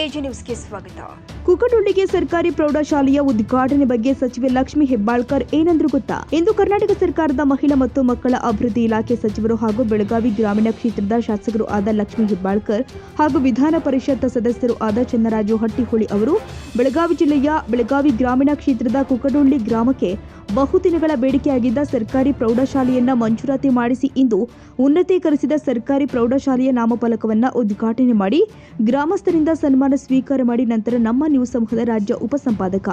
AG ನ್ಯೂಸ್ಗೆ ಸ್ವಾಗತ. ಕುಕಟೊಳ್ಳಿಗೆ ಸರ್ಕಾರಿ ಪ್ರೌಢಶಾಲೆಯ ಉದ್ಘಾಟನೆ ಬಗ್ಗೆ ಸಚಿವೆ ಲಕ್ಷ್ಮಿ ಹೆಬ್ಬಾಳ್ಕರ್ ಏನಂದ್ರು ಗೊತ್ತಾ? ಇಂದು ಕರ್ನಾಟಕ ಸರ್ಕಾರದ ಮಹಿಳಾ ಮತ್ತು ಮಕ್ಕಳ ಅಭಿವೃದ್ಧಿ ಇಲಾಖೆ ಸಚಿವರು ಹಾಗೂ ಬೆಳಗಾವಿ ಗ್ರಾಮೀಣ ಕ್ಷೇತ್ರದ ಶಾಸಕರು ಆದ ಲಕ್ಷ್ಮಿ ಹೆಬ್ಬಾಳ್ಕರ್ ಹಾಗೂ ವಿಧಾನ ಪರಿಷತ್ ಸದಸ್ಯರು ಆದ ಚನ್ನರಾಜು ಹಟ್ಟಿಹೊಳಿ ಅವರು ಬೆಳಗಾವಿ ಜಿಲ್ಲೆಯ ಬೆಳಗಾವಿ ಗ್ರಾಮೀಣ ಕ್ಷೇತ್ರದ ಕುಕಟೊಳ್ಳಿ ಗ್ರಾಮಕ್ಕೆ ಬಹುದಿನಗಳ ಬೇಡಿಕೆಯಾಗಿದ್ದ ಸರ್ಕಾರಿ ಪ್ರೌಢಶಾಲೆಯನ್ನ ಮಂಜೂರಾತಿ ಮಾಡಿಸಿ ಇಂದು ಉನ್ನತೀಕರಿಸಿದ ಸರ್ಕಾರಿ ಪ್ರೌಢಶಾಲೆಯ ನಾಮಫಲಕವನ್ನು ಉದ್ಘಾಟನೆ ಮಾಡಿ ಗ್ರಾಮಸ್ಥರಿಂದ ಸನ್ಮಾನ ಸ್ವೀಕಾರ ಮಾಡಿ ನಂತರ ನಮ್ಮ ನ್ಯೂಸ್ ಸಮೂಹದ ರಾಜ್ಯ ಉಪಸಂಪಾದಕ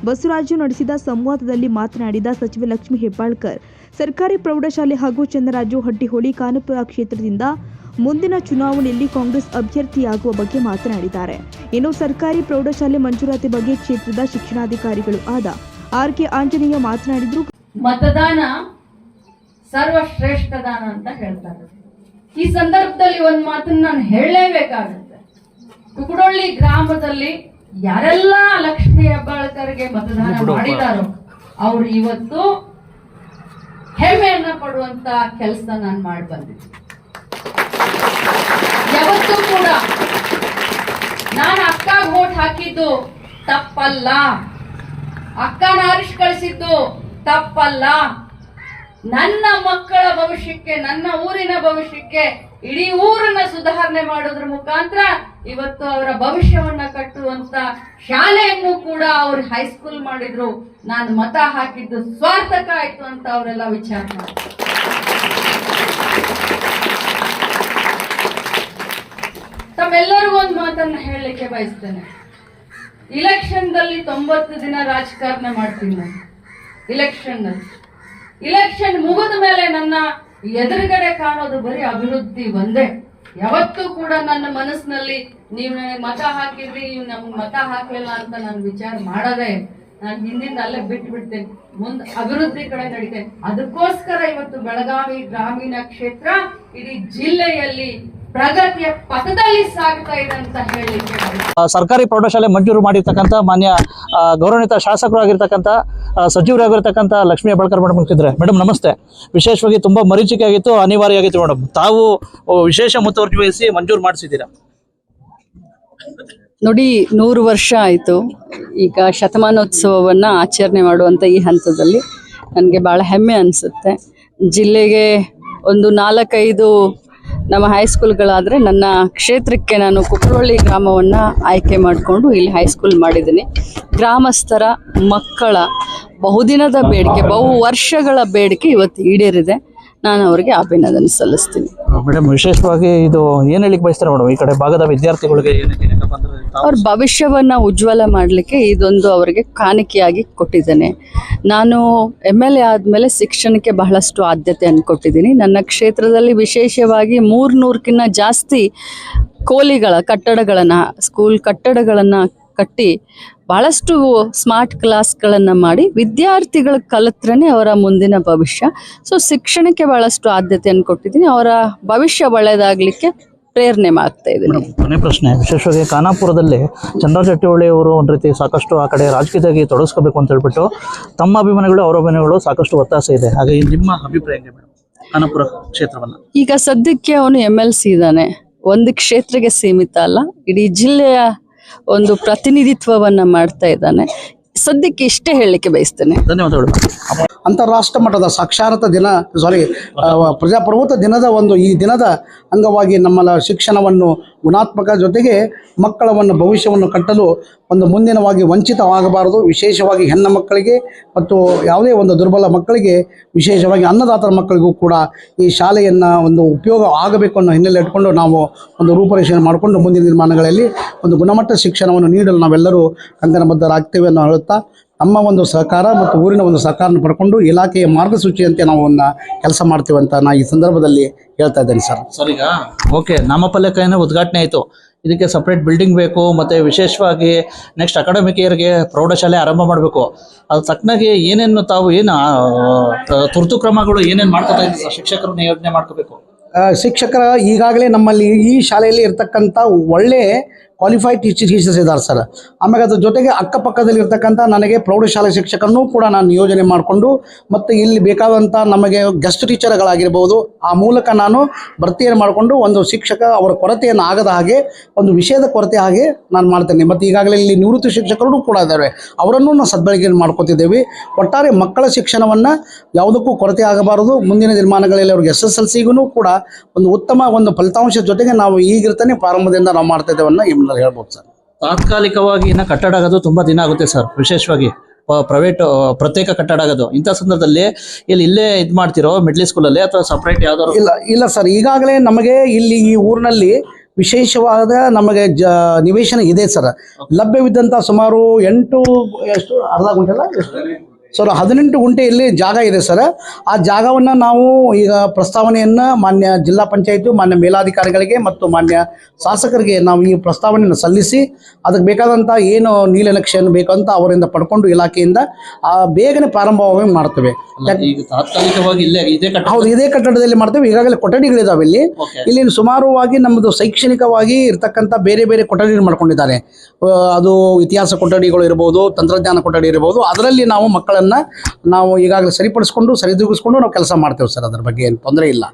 ಬಸವರಾಜು ನಡೆಸಿದ ಸಂವಾದದಲ್ಲಿ ಮಾತನಾಡಿದ ಸಚಿವೆ ಲಕ್ಷ್ಮಿ ಹೆಬ್ಬಾಳ್ಕರ್, ಸರ್ಕಾರಿ ಪ್ರೌಢಶಾಲೆ ಹಾಗೂ ಚನ್ನರಾಜು ಹಟ್ಟಿಹೊಳಿ ಖಾನಾಪುರ ಕ್ಷೇತ್ರದಿಂದ ಮುಂದಿನ ಚುನಾವಣೆಯಲ್ಲಿ ಕಾಂಗ್ರೆಸ್ ಅಭ್ಯರ್ಥಿಯಾಗುವ ಬಗ್ಗೆ ಮಾತನಾಡಿದ್ದಾರೆ. ಇನ್ನು ಸರ್ಕಾರಿ ಪ್ರೌಢಶಾಲೆ ಮಂಜೂರಾತಿ ಬಗ್ಗೆ ಕ್ಷೇತ್ರದ ಶಿಕ್ಷಣಾಧಿಕಾರಿಗಳು ಆದ ಆರ್.ಕೆ. ಆಂಜನೇಯ ಮಾತನಾಡಿದ್ರು. ಮತದಾನ ಸರ್ವಶ್ರೇಷ್ಠ ದಾನ ಅಂತ ಹೇಳ್ತಾರೆ. ಈ ಸಂದರ್ಭದಲ್ಲಿ ಒಂದ್ ಮಾತನ್ನ ನಾನು ಹೇಳಲೇಬೇಕಾಗುತ್ತೆ. ಕುಕಟೊಳ್ಳಿ ಗ್ರಾಮದಲ್ಲಿ ಯಾರೆಲ್ಲ ಲಕ್ಷ್ಮಿ ಹೆಬ್ಬಾಳ್ಕರ್ಗೆ ಮತದಾನ ಮಾಡಿದಾರೋ ಅವ್ರು ಇವತ್ತು ಹೆಮ್ಮೆಯನ್ನ ಪಡುವಂತ ಕೆಲಸ ನಾನು ಮಾಡಿ ಬಂದಿದ್ದೆ. ಯಾವತ್ತೂ ಕೂಡ ನಾನು ಅಕ್ಕಾಗ ವೋಟ್ ಹಾಕಿದ್ದು ತಪ್ಪಲ್ಲ, ಅಕ್ಕನ ಆರಿಸಿ ಕಳಿಸಿದ್ದು ತಪ್ಪಲ್ಲ. ನನ್ನ ಮಕ್ಕಳ ಭವಿಷ್ಯಕ್ಕೆ, ನನ್ನ ಊರಿನ ಭವಿಷ್ಯಕ್ಕೆ, ಇಡೀ ಊರನ್ನ ಸುಧಾರಣೆ ಮಾಡೋದ್ರ ಮುಖಾಂತರ ಇವತ್ತು ಅವರ ಭವಿಷ್ಯವನ್ನ ಕಟ್ಟುವಂತ ಶಾಲೆಯನ್ನು ಕೂಡ ಅವ್ರು ಹೈಸ್ಕೂಲ್ ಮಾಡಿದ್ರು. ನಾನು ಮತ ಹಾಕಿದ್ದು ಸ್ವಾರ್ಥಕ ಆಯ್ತು ಅಂತ ಅವರೆಲ್ಲ ವಿಚಾರ ಮಾಡ್ತಾರೆ. ತಮ್ಮೆಲ್ಲರಿಗೂ ಒಂದು ಮಾತನ್ನ ಹೇಳಲಿಕ್ಕೆ ಬಯಸ್ತೇನೆ. ಇಲೆಕ್ಷನ್ದಲ್ಲಿ 90 ದಿನ ರಾಜಕಾರಣ ಮಾಡ್ತೀನಿ ನಾನು. ಇಲೆಕ್ಷನ್ ಮುಗಿದ ಮೇಲೆ ನನ್ನ ಎದುರುಗಡೆ ಕಾಣೋದು ಬರೀ ಅಭಿವೃದ್ಧಿ ಒಂದೇ. ಯಾವತ್ತೂ ಕೂಡ ನನ್ನ ಮನಸ್ಸಿನಲ್ಲಿ ನೀವು ನನಗೆ ಮತ ಹಾಕಿದ್ರಿ, ನೀವು ನಮ್ಗೆ ಮತ ಹಾಕ್ಲಿಲ್ಲ ಅಂತ ನಾನು ವಿಚಾರ ಮಾಡದೆ ನಾನು ಹಿಂದಿಂದ ಅಲ್ಲೇ ಬಿಟ್ಟು ಬಿಡ್ತೇನೆ. ಮುಂದೆ ಅಭಿವೃದ್ಧಿ ಕಡೆ ನಡೀತೇನೆ. ಅದಕ್ಕೋಸ್ಕರ ಇವತ್ತು ಬೆಳಗಾವಿ ಗ್ರಾಮೀಣ ಕ್ಷೇತ್ರ ಇಡೀ ಜಿಲ್ಲೆಯಲ್ಲಿ ಪ್ರಗತಿಯ ಪಥದಲ್ಲಿ ಸಾಗ್ತಾ ಇದೆ ಅಂತ ಹೇಳಲಿಕ್ಕೆ. ಸರ್ಕಾರಿ ಪ್ರೌಢಶಾಲೆ ಮಂಜೂರು ಮಾಡಿರ್ತಕ್ಕಂಥ ಮಾನ್ಯ ಗೌರವಾನ್ವಿತ ಶಾಸಕರಾಗಿರ್ತಕ್ಕಂಥ ಸಚಿವರಾಗಿರ್ತಕ್ಕಂಥ ಲಕ್ಷ್ಮಿ ಹೆಬ್ಬಾಳ್ಕರ್ ಮೇಡಮ್ ಇರ್ತಿದ್ರೆ. ಮೇಡಮ್ ನಮಸ್ತೆ. ವಿಶೇಷವಾಗಿ ತುಂಬ ಮರೀಚಿಕೆ ಆಗಿತ್ತು, ಅನಿವಾರ್ಯ ಆಗಿತ್ತು ಮೇಡಮ್. ತಾವು ವಿಶೇಷ ಮುತುವರ್ಜಿ ವಹಿಸಿ ಮಂಜೂರು ಮಾಡಿಸಿದ್ದೀರಾ. ನೋಡಿ, 100 ವರ್ಷ ಆಯಿತು ಈಗ ಶತಮಾನೋತ್ಸವವನ್ನು ಆಚರಣೆ ಮಾಡುವಂಥ ಈ ಹಂತದಲ್ಲಿ ನನಗೆ ಭಾಳ ಹೆಮ್ಮೆ ಅನಿಸುತ್ತೆ. ಜಿಲ್ಲೆಗೆ ಒಂದು 4-5 ನಮ್ಮ ಹೈಸ್ಕೂಲ್ಗಳಾದರೆ ನನ್ನ ಕ್ಷೇತ್ರಕ್ಕೆ ನಾನು ಕುಕಟೊಳ್ಳಿ ಗ್ರಾಮವನ್ನು ಆಯ್ಕೆ ಮಾಡಿಕೊಂಡು ಇಲ್ಲಿ ಹೈಸ್ಕೂಲ್ ಮಾಡಿದ್ದೀನಿ. ಗ್ರಾಮಸ್ಥರ ಮಕ್ಕಳ ಬಹುದಿನದ ಬೇಡಿಕೆ, ಬಹು ವರ್ಷಗಳ ಬೇಡಿಕೆ ಇವತ್ತು ಈಡೇರಿದೆ. ನಾನು ಅವರಿಗೆ ಅಭಿನಂದನೆ ಸಲ್ಲಿಸ್ತೀನಿ. ಮೇಡಮ್, ವಿಶೇಷವಾಗಿ ಇದು ಏನು ಹೇಳಿಕ್ಕೆ ಬಯಸ್ತಾರೆ ಮೇಡಮ್ ಈ ಕಡೆ ಭಾಗದ ವಿದ್ಯಾರ್ಥಿಗಳಿಗೆ? ಅವ್ರ ಭವಿಷ್ಯವನ್ನು ಉಜ್ವಲ ಮಾಡಲಿಕ್ಕೆ ಇದೊಂದು ಅವರಿಗೆ ಕಾಣಿಕೆಯಾಗಿ ಕೊಟ್ಟಿದ್ದೇನೆ. ನಾನು MLA ಆದಮೇಲೆ ಶಿಕ್ಷಣಕ್ಕೆ ಬಹಳಷ್ಟು ಆದ್ಯತೆಯನ್ನು ಕೊಟ್ಟಿದ್ದೀನಿ. ನನ್ನ ಕ್ಷೇತ್ರದಲ್ಲಿ ವಿಶೇಷವಾಗಿ 300ಕ್ಕಿಂತ ಜಾಸ್ತಿ ಕೋಲಿಗಳ ಕಟ್ಟಡಗಳನ್ನು, ಸ್ಕೂಲ್ ಕಟ್ಟಡಗಳನ್ನು ಕಟ್ಟಿ ಭಾಳಷ್ಟು ಸ್ಮಾರ್ಟ್ ಕ್ಲಾಸ್ಗಳನ್ನು ಮಾಡಿ ವಿದ್ಯಾರ್ಥಿಗಳು ಕಲಿತ್ರೇ ಅವರ ಮುಂದಿನ ಭವಿಷ್ಯ. ಸೊ ಶಿಕ್ಷಣಕ್ಕೆ ಭಾಳಷ್ಟು ಆದ್ಯತೆಯನ್ನು ಕೊಟ್ಟಿದ್ದೀನಿ. ಅವರ ಭವಿಷ್ಯ ಒಳ್ಳೆಯದಾಗಲಿಕ್ಕೆ ಪ್ರೇರಣೆ ಮಾಡ್ತಾ ಇದ್ದೀನಿ. ಕೊನೆ ಪ್ರಶ್ನೆ, ವಿಶೇಷವಾಗಿ ಖಾನಾಪುರದಲ್ಲಿ ಚನ್ನರಾಜ ಹಟ್ಟಿಹೊಳಿ ಅವರು ಒಂದು ರೀತಿ ಸಾಕಷ್ಟು ಆ ಕಡೆ ರಾಜಕೀಯವಾಗಿ ತೊಡಗಿಸ್ಕೋಬೇಕು ಅಂತ ಹೇಳ್ಬಿಟ್ಟು ತಮ್ಮ ಅಭಿಮಾನಿಗಳು ಅವರ ಅಭಿಮಾನಿಗಳು ಸಾಕಷ್ಟು ಒತ್ತಾಸೆ ಇದೆ. ಹಾಗೆ ನಿಮ್ಮ ಅಭಿಪ್ರಾಯ ಹೇಗೆ ಮೇಡಮ್ ಖಾನಾಪುರ ಕ್ಷೇತ್ರವನ್ನು? ಈಗ ಸದ್ಯಕ್ಕೆ ಅವನು MLC ಇದ್ದಾನೆ. ಒಂದು ಕ್ಷೇತ್ರಕ್ಕೆ ಸೀಮಿತ ಅಲ್ಲ, ಇಡೀ ಜಿಲ್ಲೆಯ ಒಂದು ಪ್ರತಿನಿಧಿತ್ವವನ್ನು ಮಾಡ್ತಾ ಇದ್ದಾನೆ. ಸದ್ಯಕ್ಕೆ ಇಷ್ಟೇ ಹೇಳಲಿಕ್ಕೆ ಬಯಸ್ತೇನೆ. ಧನ್ಯವಾದಗಳು. ಅಂತಾರಾಷ್ಟ್ರ ಮಟ್ಟದ ಸಾಕ್ಷರತಾ ದಿನ ಪ್ರಜಾಪ್ರಭುತ್ವ ದಿನದ ಈ ದಿನದ ಅಂಗವಾಗಿ ನಮ್ಮ ಶಿಕ್ಷಣವನ್ನು ಗುಣಾತ್ಮಕ ಜೊತೆಗೆ ಮಕ್ಕಳವನ್ನು ಭವಿಷ್ಯವನ್ನು ಕಟ್ಟಲು ಒಂದು ಮುಂದಿನವಾಗಿ ವಂಚಿತವಾಗಬಾರದು. ವಿಶೇಷವಾಗಿ ಹೆಣ್ಣು ಮಕ್ಕಳಿಗೆ ಮತ್ತು ಯಾವುದೇ ಒಂದು ದುರ್ಬಲ ಮಕ್ಕಳಿಗೆ, ವಿಶೇಷವಾಗಿ ಅನ್ನದಾತರ ಮಕ್ಕಳಿಗೂ ಕೂಡ ಈ ಶಾಲೆಯನ್ನು ಒಂದು ಉಪಯೋಗ ಆಗಬೇಕು ಅನ್ನೋ ಹಿನ್ನೆಲೆ ಇಟ್ಕೊಂಡು ನಾವು ಒಂದು ರೂಪರೇಷಣೆ ಮಾಡಿಕೊಂಡು ಮುಂದಿನ ನಿರ್ಮಾಣಗಳಲ್ಲಿ ಒಂದು ಗುಣಮಟ್ಟ ಶಿಕ್ಷಣವನ್ನು ನೀಡಲು ನಾವೆಲ್ಲರೂ ಕಂಕಣಬದ್ಧರಾಗ್ತೇವೆ ಅನ್ನೋ ಹೇಳುತ್ತಾ, ನಮ್ಮ ಒಂದು ಸಹಕಾರ ಮತ್ತು ಊರಿನ ಒಂದು ಸಹಕಾರನ ಪಡ್ಕೊಂಡು ಇಲಾಖೆಯ ಮಾರ್ಗಸೂಚಿಯಂತೆ ನಾವು ಕೆಲಸ ಮಾಡ್ತೀವಿ ಅಂತ ನಾನು ಈ ಸಂದರ್ಭದಲ್ಲಿ ಹೇಳ್ತಾ ಇದ್ದೇನೆ ಸರ್. ಸರ್, ಈಗ ಓಕೆ, ನಾಮಫಲಕ ಉದ್ಘಾಟನೆ ಆಯಿತು. ಇದಕ್ಕೆ ಸಪ್ರೇಟ್ ಬಿಲ್ಡಿಂಗ್ ಬೇಕು, ಮತ್ತು ವಿಶೇಷವಾಗಿ ನೆಕ್ಸ್ಟ್ ಅಕಾಡೆಮಿಕ್ ಇಯರ್ಗೆ ಪ್ರೌಢಶಾಲೆ ಆರಂಭ ಮಾಡಬೇಕು. ಅದು ತಕ್ಕನಾಗಿ ಏನೇನು ತಾವು ತುರ್ತು ಕ್ರಮಗಳು ಏನೇನು ಮಾಡ್ಕೋತಾ ಇದ್ದೀವಿ? ಶಿಕ್ಷಕರನ್ನ ನಿಯೋಜನೆ ಮಾಡ್ಕೋಬೇಕು. ಶಿಕ್ಷಕರ ಈಗಾಗಲೇ ನಮ್ಮಲ್ಲಿ ಈ ಶಾಲೆಯಲ್ಲಿ ಇರ್ತಕ್ಕಂಥ ಒಳ್ಳೆ ಕ್ವಾಲಿಫೈಡ್ ಟೀಚರ್ಸ್ ಇದ್ದಾರೆ ಸರ್. ಆಮೇಲೆ ಅದ್ರ ಜೊತೆಗೆ ಅಕ್ಕಪಕ್ಕದಲ್ಲಿ ಇರ್ತಕ್ಕಂಥ ನನಗೆ ಪ್ರೌಢಶಾಲೆ ಶಿಕ್ಷಕರನ್ನು ಕೂಡ ನಾನು ನಿಯೋಜನೆ ಮಾಡಿಕೊಂಡು ಮತ್ತು ಇಲ್ಲಿ ಬೇಕಾದಂಥ ನಮಗೆ ಗೆಸ್ಟ್ ಟೀಚರ್ಗಳಾಗಿರ್ಬೋದು, ಆ ಮೂಲಕ ನಾನು ಭರ್ತಿಯನ್ನು ಮಾಡಿಕೊಂಡು ಒಂದು ಶಿಕ್ಷಕ ಅವರ ಕೊರತೆಯನ್ನು ಆಗದ ಹಾಗೆ, ಒಂದು ವಿಷಯದ ಕೊರತೆ ಹಾಗೆ ನಾನು ಮಾಡ್ತೇನೆ. ಮತ್ತು ಈಗಾಗಲೇ ಇಲ್ಲಿ ನಿವೃತ್ತಿ ಶಿಕ್ಷಕರು ಕೂಡ ಇದ್ದಾರೆ, ಅವರನ್ನು ನಾವು ಸದ್ಬಳಕೆ ಮಾಡ್ಕೋತಿದ್ದೇವೆ. ಒಟ್ಟಾರೆ ಮಕ್ಕಳ ಶಿಕ್ಷಣವನ್ನು ಯಾವುದಕ್ಕೂ ಕೊರತೆ ಆಗಬಾರದು. ಮುಂದಿನ ದಿನಮಾನಗಳಲ್ಲಿ ಅವ್ರಿಗೆ SSLCಗೂ ಕೂಡ ಒಂದು ಉತ್ತಮ ಒಂದು ಫಲಿತಾಂಶದ ಜೊತೆಗೆ ನಾವು ಈಗಿರ್ತಾನೆ ಪ್ರಾರಂಭದಿಂದ ನಾವು ಮಾಡ್ತಾ ಇದ್ದೇವೆ ಅನ್ನೋ ಈ ಹೇಳ್ಬೋದು ಸರ್. ತಾತ್ಕಾಲಿಕವಾಗಿ ಇನ್ನು ಕಟ್ಟಡ ಆಗೋದು ತುಂಬ ದಿನ ಆಗುತ್ತೆ ಸರ್, ವಿಶೇಷವಾಗಿ ಪ್ರತ್ಯೇಕ ಕಟ್ಟಡ ಆಗೋದು. ಇಂಥ ಸಂದರ್ಭದಲ್ಲಿ ಇಲ್ಲೇ ಇದು ಮಾಡ್ತಿರೋ ಮಿಡ್ಲ್ ಸ್ಕೂಲಲ್ಲಿ ಅಥವಾ ಸಪ್ರೇಟ್ ಯಾವ್ದಾದ್ರು? ಇಲ್ಲ ಸರ್, ಈಗಾಗಲೇ ನಮಗೆ ಇಲ್ಲಿ ಈ ಊರಿನಲ್ಲಿ ವಿಶೇಷವಾದ ನಮಗೆ ನಿವೇಶನ ಇದೆ ಸರ್. ಲಭ್ಯವಿದ್ದಂಥ ಸುಮಾರು 18 ಗುಂಟೆಯಲ್ಲಿ ಜಾಗ ಇದೆ ಸರ್. ಆ ಜಾಗವನ್ನು ನಾವು ಈಗ ಪ್ರಸ್ತಾವನೆಯನ್ನು ಮಾನ್ಯ ಜಿಲ್ಲಾ ಪಂಚಾಯತ್, ಮಾನ್ಯ ಮೇಲಾಧಿಕಾರಿಗಳಿಗೆ ಮತ್ತು ಮಾನ್ಯ ಶಾಸಕರಿಗೆ ನಾವು ಈ ಪ್ರಸ್ತಾವನೆಯನ್ನು ಸಲ್ಲಿಸಿ ಅದಕ್ಕೆ ಬೇಕಾದಂಥ ಏನು ನೀಲನಕ್ಷೆಯನ್ನು ಬೇಕಂತ ಅವರಿಂದ ಪಡ್ಕೊಂಡು ಇಲಾಖೆಯಿಂದ ಬೇಗನೆ ಪ್ರಾರಂಭವಾಗಿ ಮಾಡ್ತೇವೆ. ಈಗ ತಾತ್ಕಾಲಿಕವಾಗಿ ಹೌದು, ಇದೇ ಕಟ್ಟಡದಲ್ಲಿ ಮಾಡ್ತೇವೆ. ಈಗಾಗಲೇ ಕೊಠಡಿಗಳಿದಾವೆ ಇಲ್ಲಿ ಸುಮಾರುವಾಗಿ ನಮ್ಮದು ಶೈಕ್ಷಣಿಕವಾಗಿ ಇರ್ತಕ್ಕಂಥ ಬೇರೆ ಬೇರೆ ಕೊಠಡಿಗಳು ಮಾಡ್ಕೊಂಡಿದ್ದಾರೆ. ಅದು ಇತಿಹಾಸ ಕೊಠಡಿಗಳು ಇರ್ಬೋದು, ತಂತ್ರಜ್ಞಾನ ಕೊಠಡಿ ಇರ್ಬೋದು. ಅದರಲ್ಲಿ ನಾವು ಮಕ್ಕಳನ್ನು ನಾವು ಈಗಾಗಲೇ ಸರಿದೂಗಿಸ್ಕೊಂಡು ನಾವು ಕೆಲಸ ಮಾಡ್ತೇವೆ ಸರ್. ಅದ್ರ ಬಗ್ಗೆ ಏನು ತೊಂದರೆ ಇಲ್ಲ.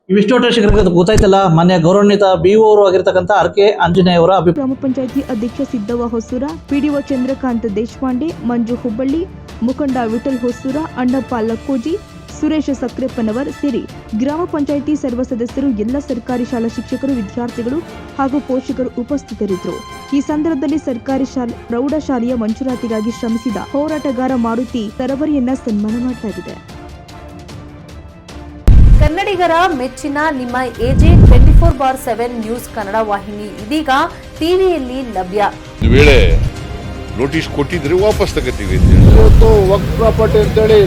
ಇವಿಷ್ಟು ಶಿಕ್ಷಕರಿಗೆ ಗೊತ್ತಾಯ್ತಲ್ಲ, ಮಾನ್ಯ ಗೌರವಾನ್ವಿತ BO ಅವರು ಆಗಿರ್ತಕ್ಕಂಥ RK ಆಂಜನೇಯ ಅವರ ಗ್ರಾಮ ಪಂಚಾಯಿತಿ ಅಧ್ಯಕ್ಷ ಸಿದ್ದವ್ವ ಹೊಸೂರ, PDO ಚಂದ್ರಕಾಂತ್ ದೇಶಪಾಂಡೆ, ಮಂಜು ಹುಬ್ಬಳ್ಳಿ, ಮುಖಂಡ ವಿಠಲ್ ಹೊಸೂರ, ಅಣ್ಣಪ್ಪ ಲಕ್ಕೋಜಿ, ಸುರೇಶ ಸಕ್ರೆಪ್ಪನವರ್ ಸೇರಿ ಗ್ರಾಮ ಪಂಚಾಯಿತಿ ಸರ್ವ ಸದಸ್ಯರು, ಎಲ್ಲ ಸರ್ಕಾರಿ ಶಾಲಾ ಶಿಕ್ಷಕರು, ವಿದ್ಯಾರ್ಥಿಗಳು ಹಾಗೂ ಪೋಷಕರು ಉಪಸ್ಥಿತರಿದ್ದರು. ಈ ಸಂದರ್ಭದಲ್ಲಿ ಸರ್ಕಾರಿ ಪ್ರೌಢಶಾಲೆಯ ಮಂಜೂರಾತಿಗಾಗಿ ಶ್ರಮಿಸಿದ ಹೋರಾಟಗಾರ ಮಾರುತಿ ತರವರಿಯನ್ನ ಸನ್ಮಾನ ಮಾಡಲಾಗಿದೆ. ಕನ್ನಡಿಗರ ಮೆಚ್ಚಿನ ನಿಮ್ಮ AJ 24/7 ನ್ಯೂಸ್ ಕನ್ನಡ ವಾಹಿನಿ ಇದೀಗ ಟಿವಿಯಲ್ಲಿ ಲಭ್ಯ. ವೇಳೆ ನೋಟಿಸ್ ಕೊಟ್ಟಿದ್ರೆ ವಾಪಸ್ ತಗೋತೀವಿ. ಇವತ್ತು ವಕ್ಫ್ ಪ್ರಾಪರ್ಟಿ ಅಂತೇಳಿ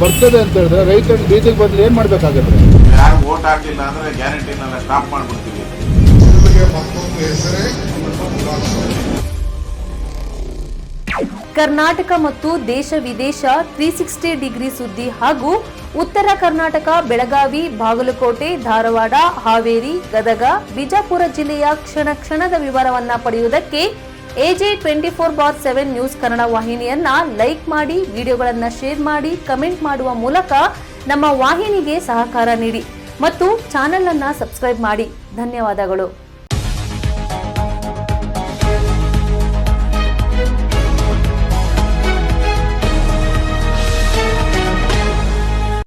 ಬರ್ತದೆ ಅಂತ ಹೇಳಿದ್ರೆ ರೈತರು ಬೀದಿಗೆ ಬಂದ್ರೆ ಏನ್ ಮಾಡ್ಬೇಕಾಗತ್ತೆ? ಯಾರು ವೋಟ್ ಹಾಕಲಿಲ್ಲ ಅಂದ್ರೆ ಗ್ಯಾರಂಟಿನೆಲ್ಲ ಸ್ಟಾಪ್ ಮಾಡ್ಬಿಡ್ತೀವಿ. ಕರ್ನಾಟಕ ಮತ್ತು ದೇಶ ವಿದೇಶ 360 ಡಿಗ್ರಿ ಸುದ್ದಿ ಹಾಗೂ ಉತ್ತರ ಕರ್ನಾಟಕ, ಬೆಳಗಾವಿ, ಬಾಗಲಕೋಟೆ, ಧಾರವಾಡ, ಹಾವೇರಿ, ಗದಗ, ಬಿಜಾಪುರ ಜಿಲ್ಲೆಯ ಕ್ಷಣ ಕ್ಷಣದ ವಿವರವನ್ನ ಪಡೆಯುವುದಕ್ಕೆ AJ 24/7 ನ್ಯೂಸ್ ಕನ್ನಡ ವಾಹಿನಿಯನ್ನ ಲೈಕ್ ಮಾಡಿ, ವಿಡಿಯೋಗಳನ್ನ ಶೇರ್ ಮಾಡಿ, ಕಮೆಂಟ್ ಮಾಡುವ ಮೂಲಕ ನಮ್ಮ ವಾಹಿನಿಗೆ ಸಹಕಾರ ನೀಡಿ ಮತ್ತು ಚಾನೆಲ್ ಅನ್ನ ಸಬ್ಸ್ಕ್ರೈಬ್ ಮಾಡಿ. ಧನ್ಯವಾದಗಳು.